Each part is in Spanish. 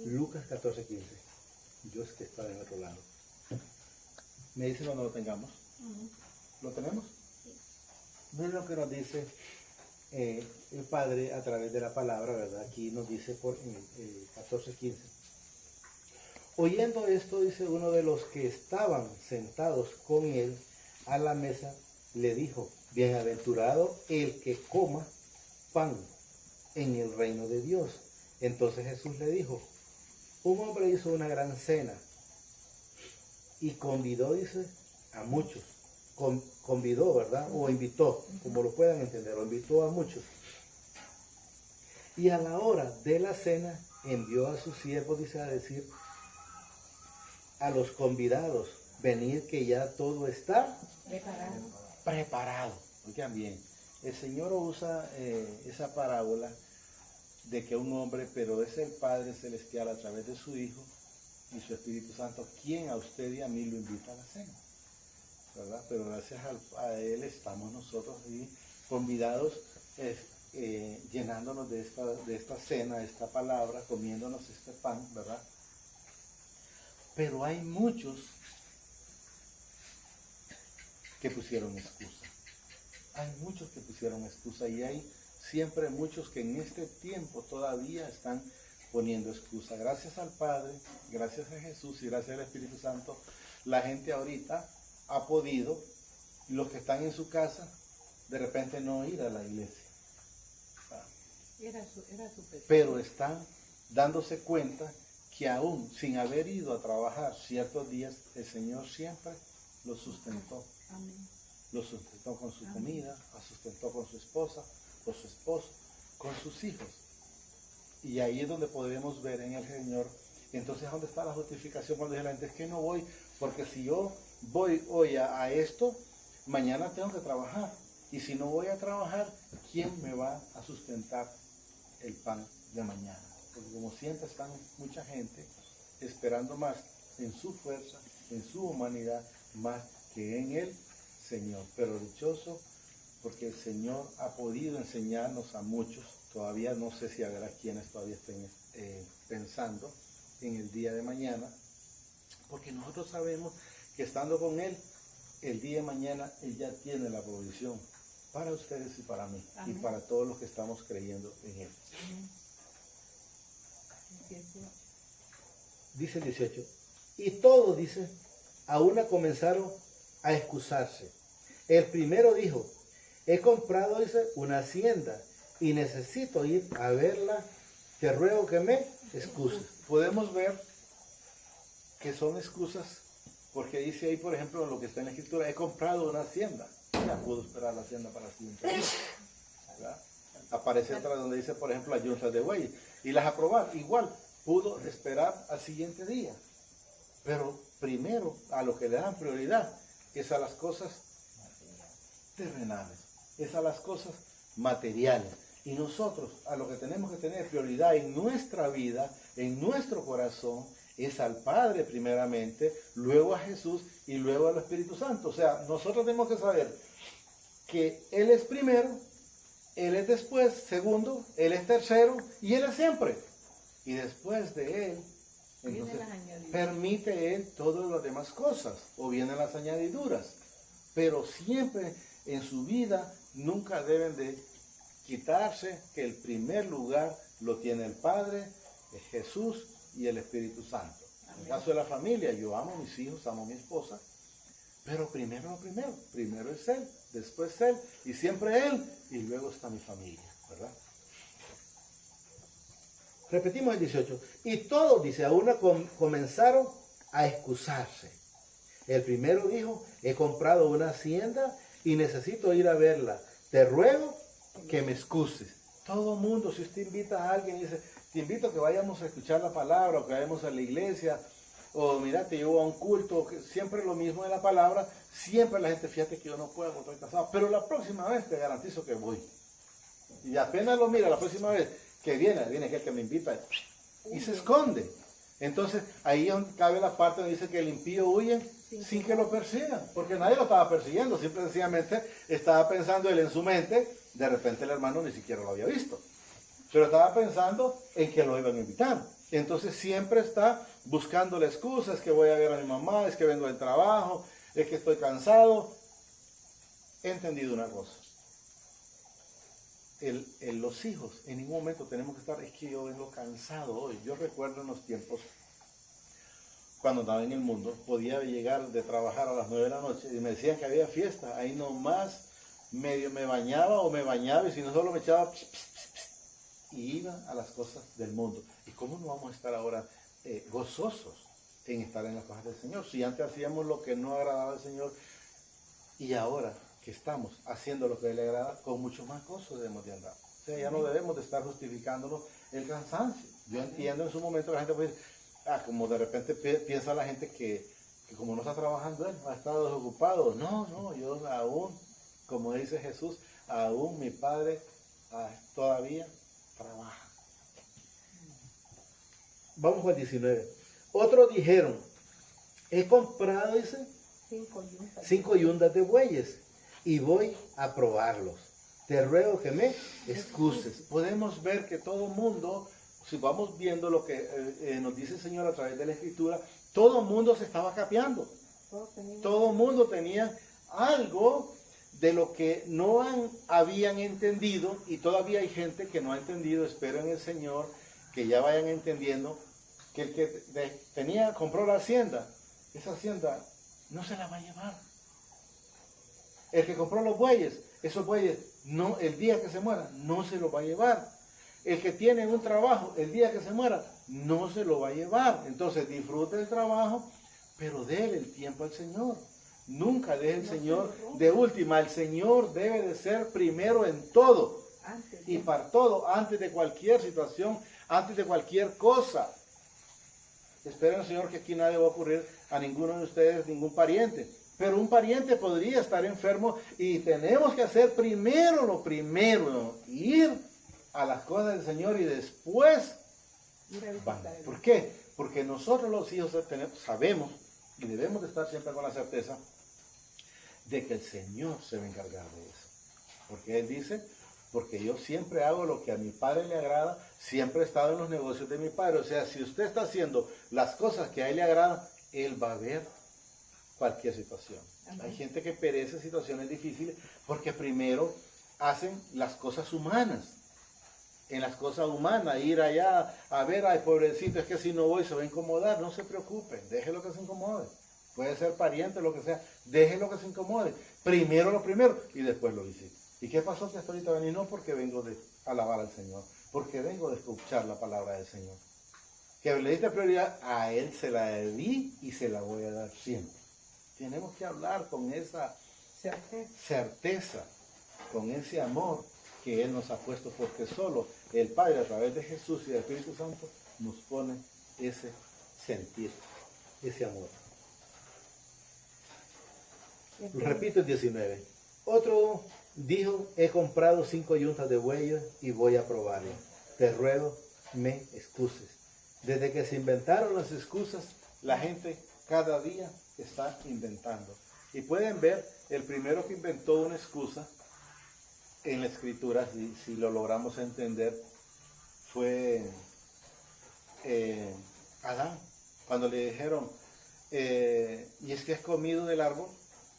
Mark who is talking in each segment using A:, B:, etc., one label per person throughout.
A: Lucas 14:15. Yo es que estaba en otro lado. Me dice cuando lo tengamos. ¿Lo tenemos? Miren lo que nos dice el Padre a través de la palabra, ¿verdad? Aquí nos dice por 14:15. Oyendo esto, dice uno de los que estaban sentados con él a la mesa, le dijo: bienaventurado el que coma pan en el reino de Dios. Entonces Jesús le dijo: un hombre hizo una gran cena y convidó, dice, a muchos. Convidó, ¿verdad? O invitó, como lo puedan entender, o invitó a muchos. Y a la hora de la cena envió a sus siervos, dice, a decir a los convidados: venid que ya todo está preparado. Oigan bien, el Señor usa esa parábola de que un hombre, pero es el Padre Celestial a través de su Hijo y su Espíritu Santo, quien a usted y a mí lo invita a la cena, ¿verdad? Pero gracias a Él estamos nosotros ahí convidados, llenándonos de esta cena, de esta palabra, comiéndonos este pan, ¿verdad? Pero hay muchos que pusieron excusa. Hay muchos que pusieron excusa y hay siempre muchos que en este tiempo todavía están poniendo excusa. Gracias al Padre, gracias a Jesús y gracias al Espíritu Santo, la gente ahorita ha podido, los que están en su casa, de repente no ir a la iglesia. Pero están dándose cuenta que aún sin haber ido a trabajar ciertos días, el Señor siempre los sustentó.
B: Amén.
A: Los sustentó con su comida, los sustentó con su esposa, con su esposo, con sus hijos. Y ahí es donde podremos ver en el Señor. Entonces, ¿dónde está la justificación cuando dice la gente: es que no voy, porque si yo voy hoy a esto, mañana tengo que trabajar. Y si no voy a trabajar, ¿quién me va a sustentar el pan de mañana? Porque como siempre están mucha gente esperando más en su fuerza, en su humanidad, más que en el Señor. Pero dichoso, porque el Señor ha podido enseñarnos a muchos. Todavía no sé si habrá quienes todavía estén pensando en el día de mañana, porque nosotros sabemos que estando con Él, el día de mañana Él ya tiene la provisión para ustedes y para mí. Amén. Y para todos los que estamos creyendo en Él. Amén. Dice el 18, y todos, dice, a una comenzaron a excusarse. El primero dijo: he comprado, dice, una hacienda y necesito ir a verla, te ruego que me excuses. Podemos ver que son excusas, porque dice ahí, por ejemplo, lo que está en la escritura: he comprado una hacienda. Ya puedo esperar la hacienda para la siguiente día, ¿verdad? Aparece otra donde dice, por ejemplo, las yuntas de buey, y las aprobar. Igual, pudo esperar al siguiente día. Pero primero, a lo que le dan prioridad es a las cosas terrenales, es a las cosas materiales. Y nosotros, a lo que tenemos que tener prioridad en nuestra vida, en nuestro corazón, es al Padre primeramente, luego a Jesús y luego al Espíritu Santo. O sea, nosotros tenemos que saber que Él es primero, Él es después, segundo, Él es tercero y Él es siempre. Y después de Él, entonces, permite Él todas las demás cosas, o vienen las añadiduras. Pero siempre en su vida nunca deben de quitarse que el primer lugar lo tiene el Padre, Jesús y el Espíritu Santo. En el caso de la familia, yo amo a mis hijos, amo a mi esposa, pero primero lo primero es Él, después Él, y siempre Él, y luego está mi familia, ¿verdad? Repetimos el 18, y todos, dice, a una comenzaron a excusarse. El primero dijo: he comprado una hacienda y necesito ir a verla, te ruego que me excuses. Todo mundo, si usted invita a alguien y dice: te invito a que vayamos a escuchar la palabra, o que vayamos a la iglesia, o mira, te llevo a un culto, que siempre lo mismo de la palabra, siempre la gente: fíjate que yo no puedo, estoy cansado, pero la próxima vez te garantizo que voy. Y apenas lo mira, la próxima vez que viene aquel que me invita y se esconde. Entonces ahí cabe la parte donde dice que el impío huye sin que lo persigan, porque nadie lo estaba persiguiendo, simple y sencillamente estaba pensando él en su mente, de repente el hermano ni siquiera lo había visto. pero estaba pensando en que lo iban a invitar. Entonces siempre está buscando la excusa, es que voy a ver a mi mamá, es que vengo del trabajo, es que estoy cansado. He entendido una cosa. Los hijos, en ningún momento tenemos que estar, es que yo vengo cansado hoy. Yo recuerdo en los tiempos, cuando estaba en el mundo, podía llegar de trabajar a las 9 de la noche y me decían que había fiesta. Ahí nomás medio me bañaba o me bañaba y si no solo me echaba y iba a las cosas del mundo. ¿Y cómo no vamos a estar ahora gozosos en estar en las cosas del Señor? Si antes hacíamos lo que no agradaba al Señor y ahora que estamos haciendo lo que le agrada, con mucho más gozo debemos de andar. O sea, ya no debemos de estar justificándonos el cansancio. Yo entiendo en su momento la gente puede decir, como de repente piensa la gente que como no está trabajando él, ha estado desocupado. No, yo aún, como dice Jesús, aún mi Padre todavía trabaja. Vamos al 19. Otros dijeron, he comprado, dice, 5 yuntas de bueyes y voy a probarlos. Te ruego que me excuses. Podemos ver que todo mundo, si vamos viendo lo que nos dice el Señor a través de la Escritura, todo mundo se estaba capeando. Todo mundo tenía algo de lo que no habían entendido, y todavía hay gente que no ha entendido. Espero en el Señor que ya vayan entendiendo que el que compró la hacienda, esa hacienda no se la va a llevar. El que compró los bueyes, esos bueyes, no, el día que se muera, no se los va a llevar. El que tiene un trabajo, el día que se muera, no se lo va a llevar. Entonces disfrute el trabajo, pero déle el tiempo al Señor. Nunca deje el Señor de última. El Señor debe de ser primero en todo. Y para todo, antes de cualquier situación, antes de cualquier cosa. Espero, Señor, que aquí nadie va a ocurrir a ninguno de ustedes, ningún pariente. Pero un pariente podría estar enfermo y tenemos que hacer primero lo primero, ir a las cosas del Señor y después van. ¿Por qué? Porque nosotros los hijos sabemos y debemos de estar siempre con la certeza de que el Señor se va a encargar de eso. Porque Él dice, porque yo siempre hago lo que a mi Padre le agrada, siempre he estado en los negocios de mi Padre. O sea, si usted está haciendo las cosas que a Él le agradan, Él va a ver cualquier situación. Amén. Hay gente que perece en situaciones difíciles porque primero hacen las cosas humanas. En las cosas humanas, ir allá a ver, ay pobrecito, es que si no voy se va a incomodar. No se preocupe, déjelo que se incomode. Puede ser pariente, lo que sea, déjelo que se incomode. Primero lo primero y después lo visite. ¿Y qué pasó que hasta ahorita vení? No, porque vengo de alabar al Señor, porque vengo de escuchar la palabra del Señor. Que le diste prioridad, a Él se la di y se la voy a dar siempre. Tenemos que hablar con esa certeza, con ese amor que Él nos ha puesto, porque solo el Padre a través de Jesús y del Espíritu Santo nos pone ese sentir, ese amor. Repito el 19. Otro dijo, he comprado 5 yuntas de bueyes y voy a probarlo. Te ruego, me excuses. Desde que se inventaron las excusas, la gente cada día está inventando. Y pueden ver, el primero que inventó una excusa en la Escritura, si lo logramos entender, fue Adán. Cuando le dijeron, y es que has comido del árbol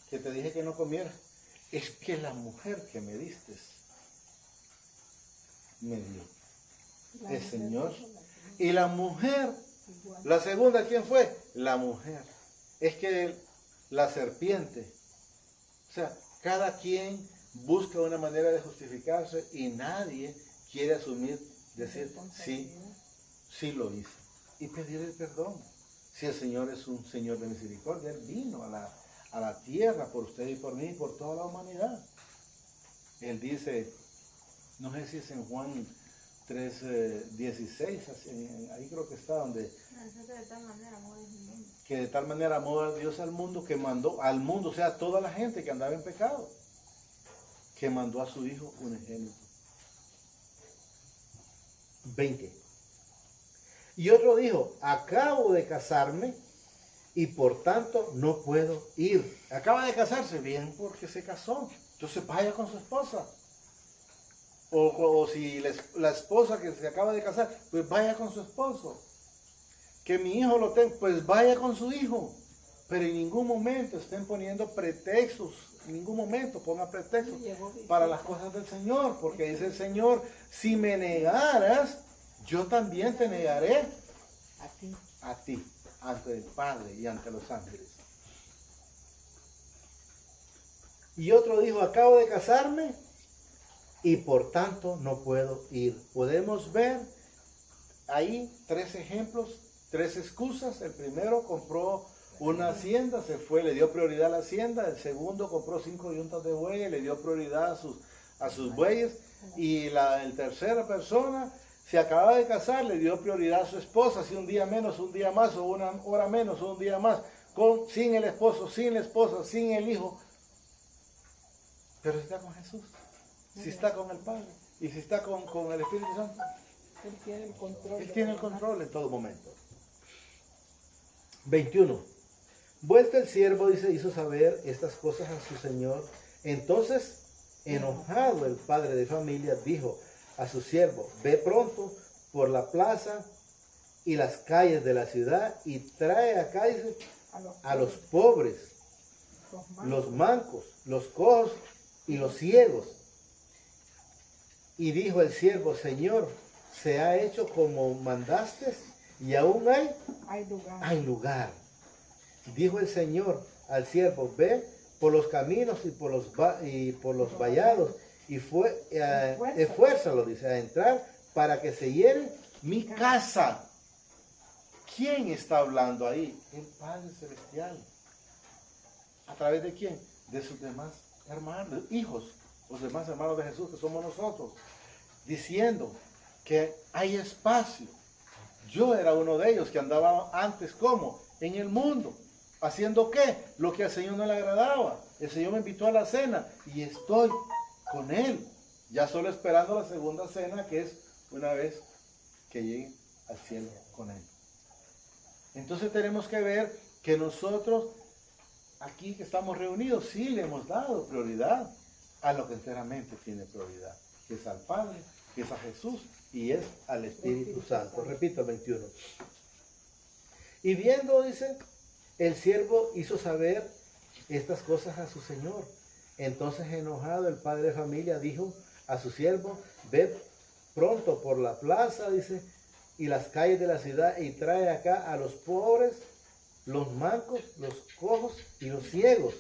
A: que te dije que no comieras. Es que la mujer que me diste me dio el Señor. Y la mujer, la segunda, ¿quién fue? La mujer. Es que la serpiente. O sea, cada quien busca una manera de justificarse y nadie quiere asumir, decir, sí lo hice. Y pedir el perdón. Si el Señor es un Señor de misericordia, Él vino a la tierra por usted y por mí y por toda la humanidad. Él dice, no sé si es en Juan 3:16, ahí creo que está, donde que de tal manera amó a Dios al mundo que mandó al mundo, o sea, a toda la gente que andaba en pecado, que mandó a su Hijo unigénito. 20. Y otro dijo, acabo de casarme y por tanto no puedo ir. Acaba de casarse, bien, porque se casó. Entonces vaya con su esposa. O si la esposa que se acaba de casar, pues vaya con su esposo. Que mi hijo lo tenga, pues vaya con su hijo. Pero en ningún momento estén poniendo pretextos, en ningún momento pongan pretextos para las cosas del Señor, porque dice el Señor, si me negaras, yo también te negaré a ti, ante el Padre y ante los ángeles. Y otro dijo, acabo de casarme y por tanto no puedo ir. Podemos ver ahí 3 ejemplos, 3 excusas. El primero compró una hacienda, se fue, le dio prioridad a la hacienda. El segundo compró 5 yuntas de bueyes, le dio prioridad a sus bueyes. Y la tercera persona se acaba de casar, le dio prioridad a su esposa, si un día menos, un día más, o una hora menos, o un día más, sin el esposo, sin la esposa, sin el hijo. Pero si está con Jesús, si está con el Padre y si está con el Espíritu Santo,
B: Él tiene el control.
A: Él tiene el control en todo momento. 21. Vuelto el siervo, dice, hizo saber estas cosas a su señor. Entonces, enojado el padre de familia, dijo a su siervo, ve pronto por la plaza y las calles de la ciudad y trae acá, dice, a los pobres, los mancos, los cojos y los ciegos. Y dijo el siervo, Señor, se ha hecho como mandaste y aún hay lugar. Dijo el Señor al siervo, ve por los caminos y por los vallados y esfuérzalo, dice, a entrar para que se llene mi casa. ¿Quién está hablando ahí? El Padre Celestial. ¿A través de quién? De sus demás hermanos, hijos, los demás hermanos de Jesús que somos nosotros, diciendo que hay espacio. Yo era uno de ellos que andaba antes como en el mundo, haciendo qué, lo que al Señor no le agradaba. El Señor me invitó a la cena y estoy con Él, ya solo esperando la segunda cena, que es una vez que llegue al cielo con Él. Entonces tenemos que ver que nosotros aquí que estamos reunidos, sí le hemos dado prioridad a lo que enteramente tiene prioridad, que es al Padre, que es a Jesús y es al Espíritu Santo. Repito el 21. Y viendo, dice, el siervo hizo saber estas cosas a su señor. Entonces, enojado el padre de familia dijo a su siervo, ve pronto por la plaza, dice, y las calles de la ciudad y trae acá a los pobres, los mancos, los cojos y los ciegos.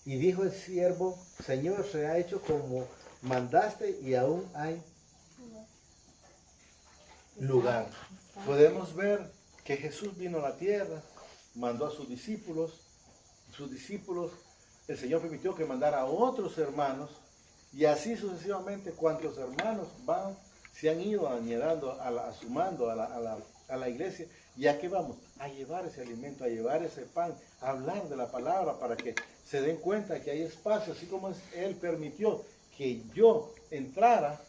A: Y dijo el siervo, Señor, se ha hecho como mandaste y aún hay lugar. Podemos ver que Jesús vino a la tierra, mandó a sus discípulos, el Señor permitió que mandara a otros hermanos, y así sucesivamente cuantos hermanos se han ido añadiendo, sumando a la iglesia. ¿Y a qué vamos? A llevar ese alimento, a llevar ese pan, a hablar de la palabra para que se den cuenta que hay espacio, así como Él permitió que yo entrara,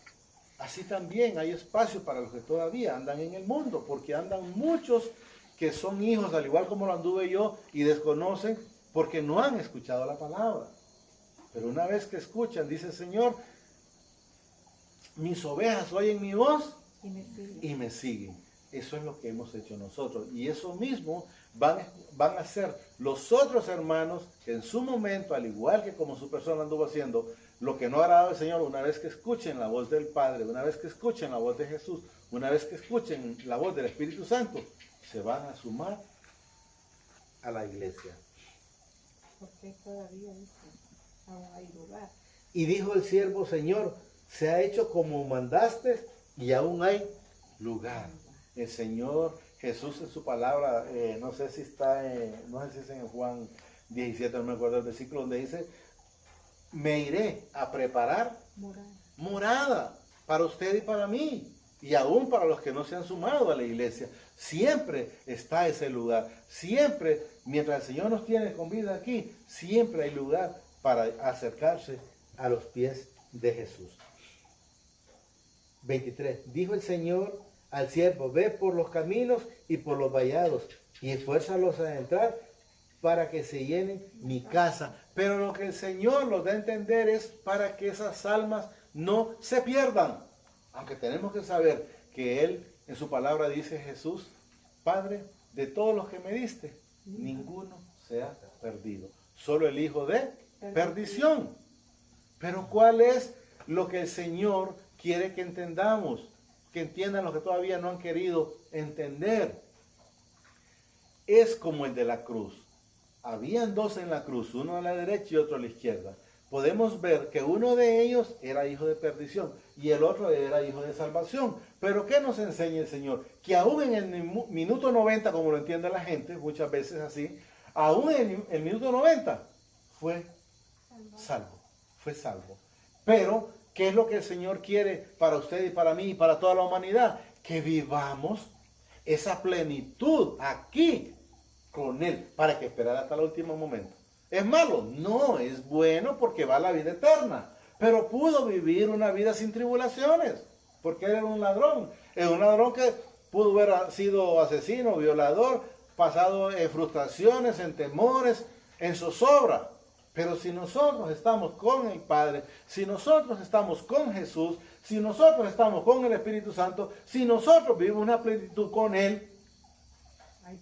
A: así también hay espacio para los que todavía andan en el mundo, porque andan muchos que son hijos, al igual como lo anduve yo, y desconocen porque no han escuchado la palabra. Pero una vez que escuchan, dice el Señor, mis ovejas oyen mi voz y me siguen. Eso es lo que hemos hecho nosotros. Y eso mismo van a hacer los otros hermanos que en su momento, al igual que como su persona anduvo haciendo, lo que no agradaba al Señor, una vez que escuchen la voz del Padre, una vez que escuchen la voz de Jesús, una vez que escuchen la voz del Espíritu Santo, se van a sumar a la iglesia.
B: Porque todavía aún hay lugar.
A: Y dijo el siervo, Señor, se ha hecho como mandaste y aún hay lugar. El Señor Jesús en su palabra, no sé si es en Juan 17, no me acuerdo el versículo, donde dice, me iré a preparar morada para usted y para mí, y aún para los que no se han sumado a la iglesia. Siempre está ese lugar, siempre, mientras el Señor nos tiene con vida aquí, siempre hay lugar para acercarse a los pies de Jesús. 23. Dijo el Señor al siervo, ve por los caminos y por los vallados y esfuérzalos a entrar para que se llene mi casa. Pero lo que el Señor nos da a entender es para que esas almas no se pierdan. Aunque tenemos que saber que Él en su palabra dice Jesús, Padre, de todos los que me diste, ninguno se ha perdido. Solo el hijo de perdición. Pero ¿cuál es lo que el Señor quiere que entendamos? Que entiendan los que todavía no han querido entender. Es como el de la cruz. Habían dos en la cruz, uno a la derecha y otro a la izquierda. Podemos ver que uno de ellos era hijo de perdición y el otro era hijo de salvación. Pero ¿qué nos enseña el Señor? Que aún en el minuto 90, como lo entiende la gente, muchas veces así, aún en el minuto 90 fue salvo, fue salvo. Pero, ¿qué es lo que el Señor quiere para usted y para mí y para toda la humanidad? Que vivamos esa plenitud aquí con Él, para que esperar hasta el último momento. ¿Es malo? No, es bueno porque va a la vida eterna. Pero pudo vivir una vida sin tribulaciones, porque él era un ladrón. Es un ladrón que pudo haber sido asesino, violador, pasado en frustraciones, en temores, en zozobra. Pero si nosotros estamos con el Padre, si nosotros estamos con Jesús, si nosotros estamos con el Espíritu Santo, si nosotros vivimos una plenitud con Él, hay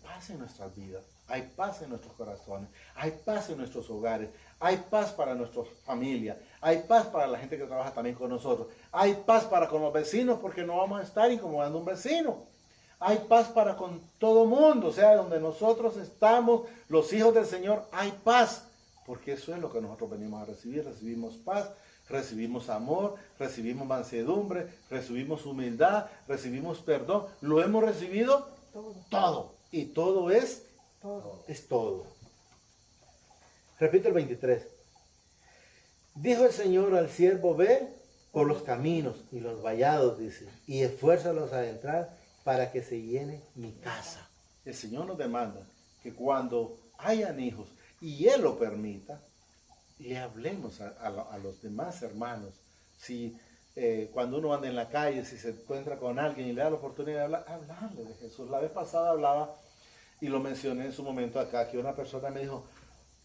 A: paz en nuestras vidas, hay paz en nuestros corazones, hay paz en nuestros hogares, hay paz para nuestra familia, hay paz para la gente que trabaja también con nosotros, hay paz para con los vecinos porque no vamos a estar incomodando a un vecino. Hay paz para con todo mundo, o sea, donde nosotros estamos, los hijos del Señor, hay paz, porque eso es lo que nosotros venimos a recibir. Recibimos paz, recibimos amor, recibimos mansedumbre, recibimos humildad, recibimos perdón. Lo hemos recibido todo. Y todo es todo. Repito el 23. Dijo el Señor al siervo, ve por los caminos y los vallados, dice, y esfuérzalos a entrar para que se llene mi casa. El Señor nos demanda que cuando hayan hijos y Él lo permita, le hablemos a los demás hermanos. Si cuando uno anda en la calle, si se encuentra con alguien y le da la oportunidad de hablar, hablarle de Jesús. La vez pasada hablaba, y lo mencioné en su momento acá, que una persona me dijo,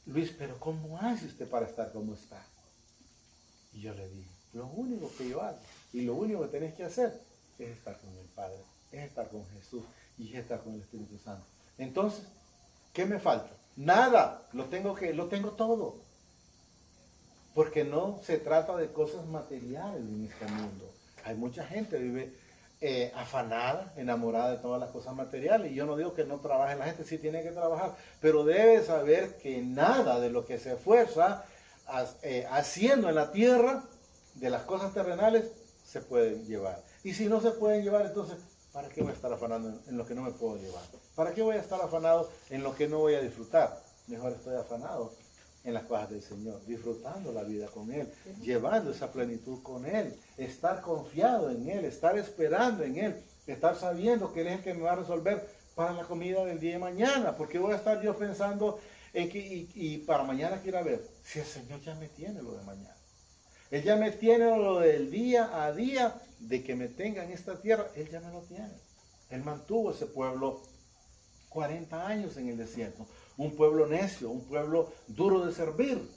A: Luis, pero ¿cómo hace usted para estar como está? Y yo le dije, lo único que yo hago y lo único que tenés que hacer es estar con el Padre, es estar con Jesús y es estar con el Espíritu Santo. Entonces, ¿qué me falta? Nada, lo tengo todo. Porque no se trata de cosas materiales en este mundo. Hay mucha gente que vive afanada, enamorada de todas las cosas materiales. Y yo no digo que no trabaje la gente, sí tiene que trabajar, pero debe saber que nada de lo que se esfuerza haciendo en la tierra, de las cosas terrenales, se pueden llevar. Y si no se pueden llevar, entonces, ¿para qué voy a estar afanado en lo que no me puedo llevar? ¿Para qué voy a estar afanado en lo que no voy a disfrutar? Mejor estoy afanado en las cosas del Señor, disfrutando la vida con Él, llevando esa plenitud con Él, estar confiado en Él, estar esperando en Él, estar sabiendo que Él es el que me va a resolver para la comida del día de mañana, porque voy a estar yo pensando en que, y para mañana quiero ver, si el Señor ya me tiene lo de mañana. Él ya me tiene lo del día a día, de que me tenga en esta tierra, Él ya me lo tiene. Él mantuvo ese pueblo 40 años en el desierto. Un pueblo necio, un pueblo duro de servir.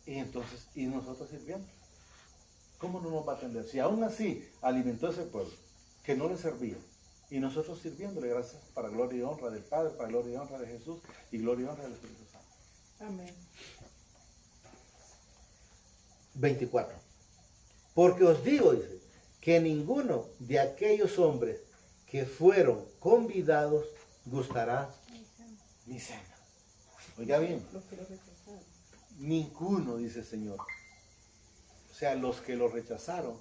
A: Y entonces, ¿y nosotros sirviendo? ¿Cómo no nos va a atender? Si aún así alimentó ese pueblo, que no le servía, y nosotros sirviéndole, gracias, para gloria y honra del Padre, para gloria y honra de Jesús, y gloria y honra del Espíritu Santo.
B: Amén.
C: 24. Porque os digo, dice, que ninguno de aquellos hombres que fueron convidados gustará
A: Mi cena. Oiga bien,
B: Los que lo rechazaron.
A: ninguno, dice el Señor. O sea, los que lo rechazaron,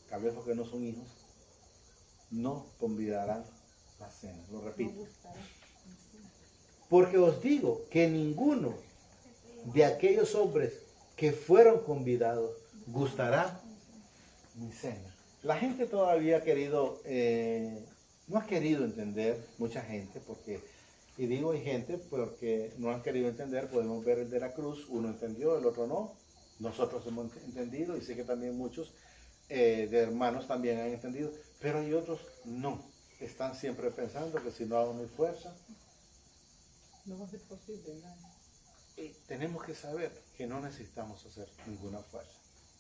A: tal vez porque no son hijos, no convidarán la cena. Lo
B: No
A: repito.
B: gustará.
C: Porque os digo que ninguno de aquellos hombres que fueron convidados gustará
A: Mi cena. La gente todavía ha querido, no ha querido entender, mucha gente, porque, y digo hay gente porque no han querido entender, podemos ver el de la cruz, uno entendió, el otro no, nosotros hemos entendido y sé que también muchos de hermanos también han entendido, pero hay otros no, están siempre pensando que si no hago mi fuerza,
B: No va a ser posible nada.
A: tenemos que saber que no necesitamos hacer ninguna fuerza,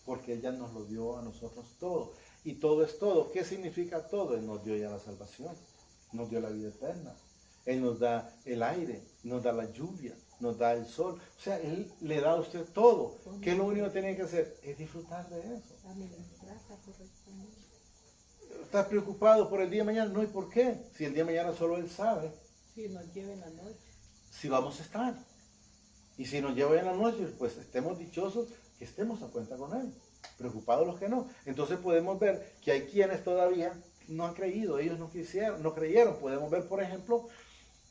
A: porque Él ya nos lo dio a nosotros todo. Y todo es todo. ¿Qué significa todo? Él nos dio ya la salvación, nos dio la vida eterna. Él nos da el aire, nos da la lluvia, nos da el sol. O sea, Él le da a usted todo. ¿Qué es lo único que tiene que hacer? Es disfrutar de eso.
B: Administrarla correctamente.
A: ¿Estás preocupado por el día de mañana? No, ¿y por qué? Si el día de mañana solo Él sabe
B: Sí, nos lleven la noche.
A: si vamos a estar. Y si nos lleva en la noche, pues estemos dichosos que estemos a cuenta con Él. Preocupados los que no. Entonces podemos ver que hay quienes todavía no han creído, ellos no quisieron, no creyeron. Podemos ver, por ejemplo,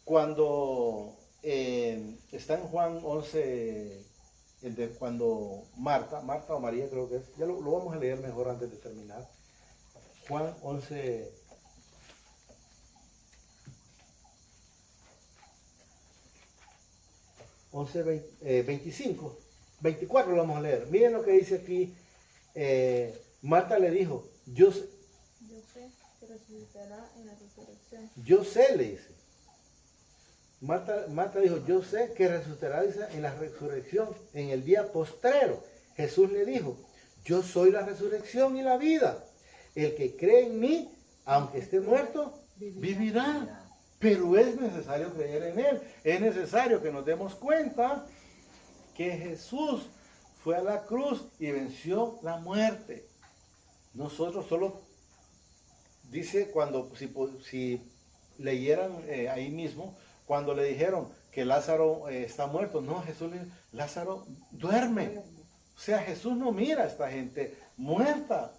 A: cuando está en Juan 11, cuando Marta o María creo que es, ya lo vamos a leer mejor antes de terminar. Juan 11, 25, 24 lo vamos a leer. Miren lo que dice aquí. Marta le dijo,
D: Yo sé que resucitará en la resurrección.
A: yo sé, le dice. Marta dijo, yo sé que resucitará, dice, en la resurrección, en el día postrero. Jesús le dijo, yo soy la resurrección y la vida. El que cree en mí, aunque esté muerto, vivirá. Pero es necesario creer en Él. Es necesario que nos demos cuenta que Jesús fue a la cruz y venció la muerte. Nosotros solo, dice, cuando, si leyeran ahí mismo, cuando le dijeron que Lázaro está muerto, no, Jesús le dijo, Lázaro duerme. O sea, Jesús no mira a esta gente muerta.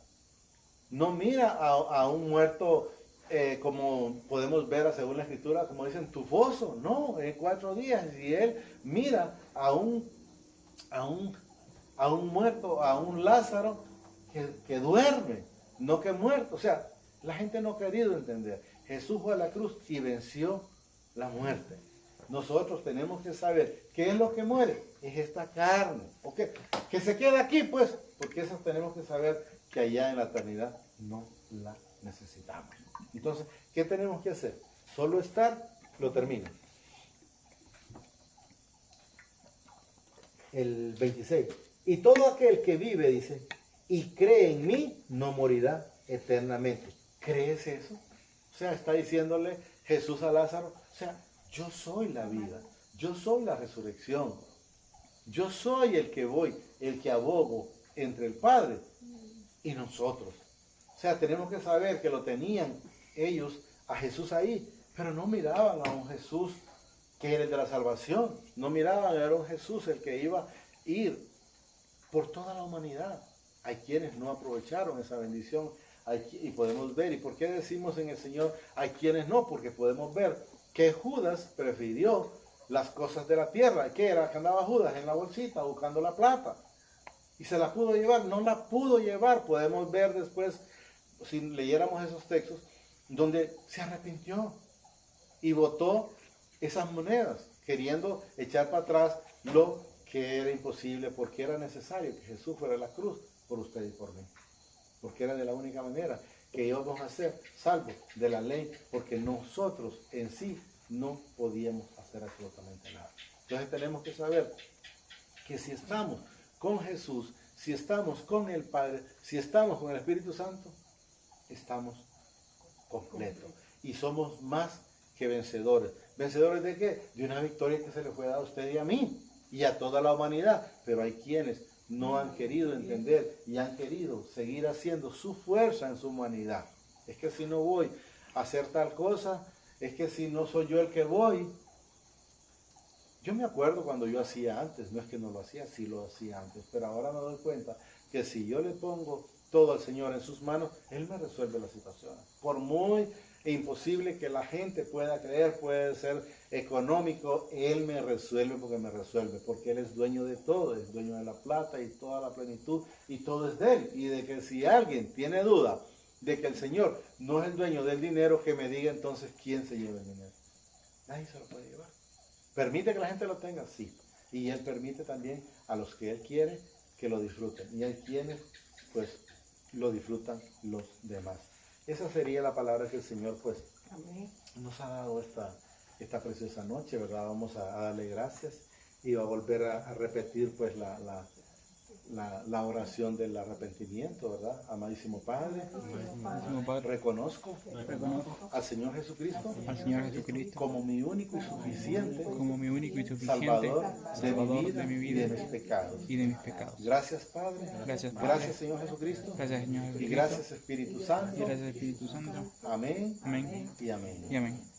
A: No mira a un muerto como podemos ver según la escritura, como dicen, tufoso. No, en 4 días. Y Él mira a un muerto, a un Lázaro que duerme, no que muerto. O sea, la gente no ha querido entender. Jesús fue a la cruz y venció la muerte. Nosotros tenemos que saber qué es lo que muere. Es esta carne. ¿Ok? Que se queda aquí, pues, porque eso tenemos que saber que allá en la eternidad no la necesitamos. Entonces, ¿qué tenemos que hacer? Solo estar, lo termino. El 26. Y todo aquel que vive, dice, y cree en mí, no morirá eternamente. ¿Crees eso? O sea, está diciéndole Jesús a Lázaro, o sea, yo soy la vida, yo soy la resurrección, yo soy el que voy, el que abogo entre el Padre y nosotros. O sea, tenemos que saber que lo tenían ellos a Jesús ahí, pero no miraban a un Jesús que era el de la salvación, no miraban a un Jesús el que iba a ir por toda la humanidad. Hay quienes no aprovecharon esa bendición y podemos ver, ¿y por qué decimos en el Señor hay quienes no? Porque podemos ver que Judas prefirió las cosas de la tierra. ¿Qué era? Que andaba Judas en la bolsita buscando la plata y se la pudo llevar, no la pudo llevar. Podemos ver después, si leyéramos esos textos, donde se arrepintió y botó esas monedas, queriendo echar para atrás lo que era imposible, porque era necesario que Jesús fuera a la cruz por usted y por mí, porque era de la única manera que íbamos a ser salvos de la ley, porque nosotros en sí no podíamos hacer absolutamente nada. Entonces tenemos que saber que si estamos con Jesús, si estamos con el Padre, si estamos con el Espíritu Santo, estamos completos y somos más que vencedores. ¿Vencedores de qué? De una victoria que se le fue dada a usted y a mí y a toda la humanidad. Pero hay quienes no han querido entender y han querido seguir haciendo su fuerza en su humanidad. Es que si no voy a hacer tal cosa, es que si no soy yo el que voy. Yo me acuerdo cuando yo hacía antes, no es que no lo hacía, sí lo hacía antes, pero ahora me doy cuenta que si yo le pongo todo al Señor en sus manos, Él me resuelve las situaciones. Por muy imposible que la gente pueda creer, puede ser económico, Él me resuelve porque Él es dueño de todo, es dueño de la plata y toda la plenitud y todo es de Él. Y de que si alguien tiene duda de que el Señor no es el dueño del dinero, que me diga entonces quién se lleva el dinero. Nadie se lo puede llevar. ¿Permite que la gente lo tenga? Sí. Y Él permite también a los que Él quiere que lo disfruten. Y hay quienes pues lo disfrutan los demás. Esa sería la palabra que el Señor pues
B: Amén.
A: nos ha dado esta preciosa noche, ¿verdad? Vamos a darle gracias y va a volver a repetir pues la oración del arrepentimiento, ¿verdad? Amadísimo Padre,
E: Santísimo Padre,
A: reconozco
E: reconozco
A: al Señor Jesucristo
E: al Señor Jesucristo
A: como mi único y suficiente
E: como mi único y suficiente
A: Salvador
E: Salvador
A: de mi vida y de mis pecados.
E: y de mis pecados.
A: Gracias, Padre.
E: Gracias, Padre.
A: Gracias, Señor Jesucristo.
E: Gracias, Señor
A: Y
E: Jesucristo.
A: gracias, Espíritu
E: Y
A: Santo.
E: gracias, Espíritu Santo.
A: Amén
E: Amén
A: y amén.
E: y amén.